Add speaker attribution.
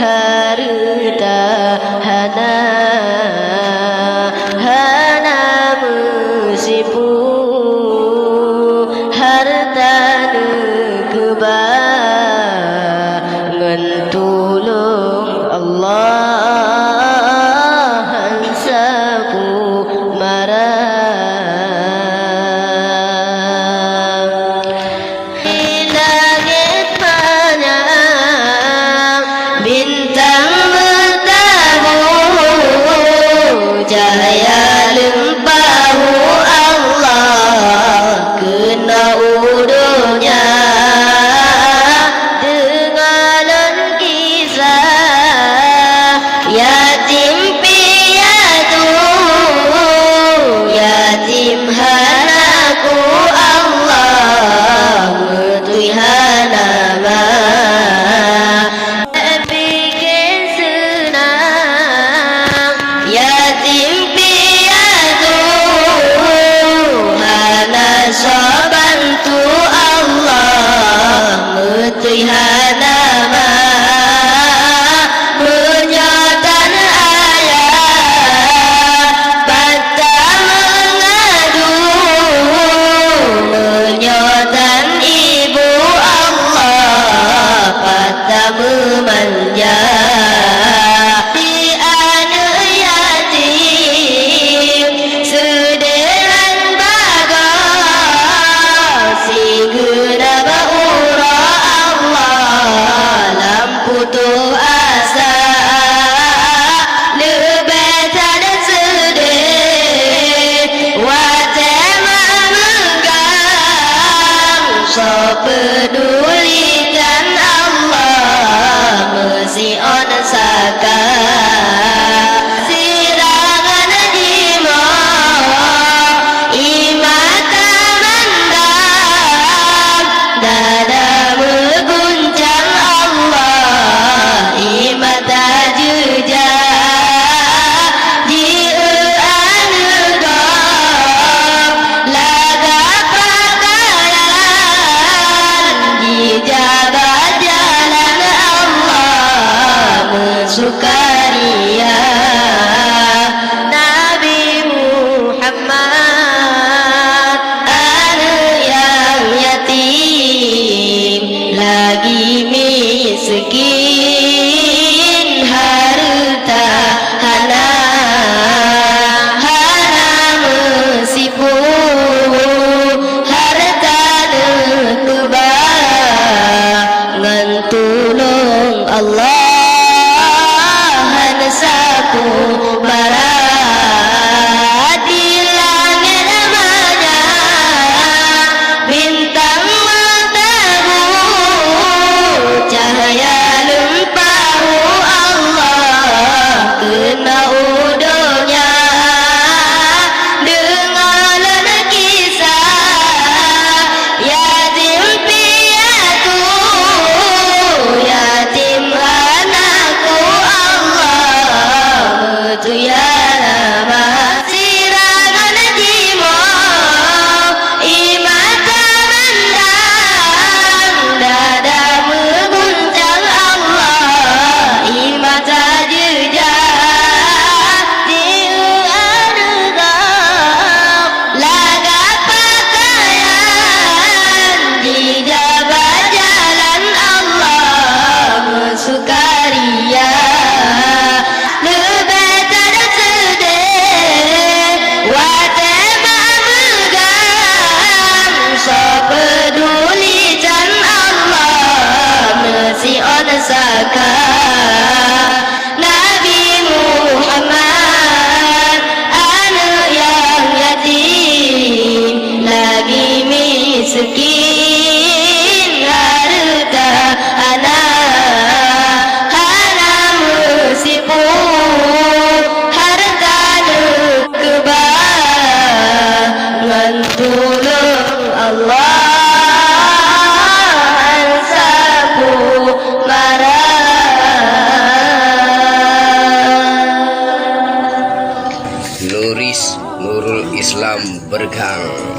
Speaker 1: harta hana hana musipu harta kebangan tulung Allah hansaku marah di langit banyak bintang bertabur cahaya lempahu Allah kena udunya denganan kisah yatim piatu yatim hanaku Allah mutuhan nama bikin senang yatim piatu hana sobantu Allah mutuhan nama menyotan ayah patah mengadu menyotan ibu Allah patah memanja di anak yatim sederhan bagas si guna baura Allah lampu tu asa lebetan sedih watema megang so pedulikan Allah mesti on saka sirangan jima imata mandang dada mengguncang Allah imata jejak di anegam laga pakaian di jabat jalan Allah mensukaria Nabi Muhammad anak yang yatim lagi miskin harta hana hana mesipu harta kebangan tulung Allah hansaku marah di langit banyak bintang bertabur cahaya lempahu Allah kena udunya denganan kisah yatim piatu yatim anakku Allah mutuyan nama sirangan jimo imata mandang dada mengguncang Allah imata jejak di anegam laga pakaian di jabat jalan Allah mensukaria lebetan sedih watema megang so pedulikan Allah mesti on saka Nabi Muhammad anak yang yatim lagi miskin harta anak hana musipu harta kebangan tulung Allah hansaku marah
Speaker 2: Nuris Nurul Islam Bergang.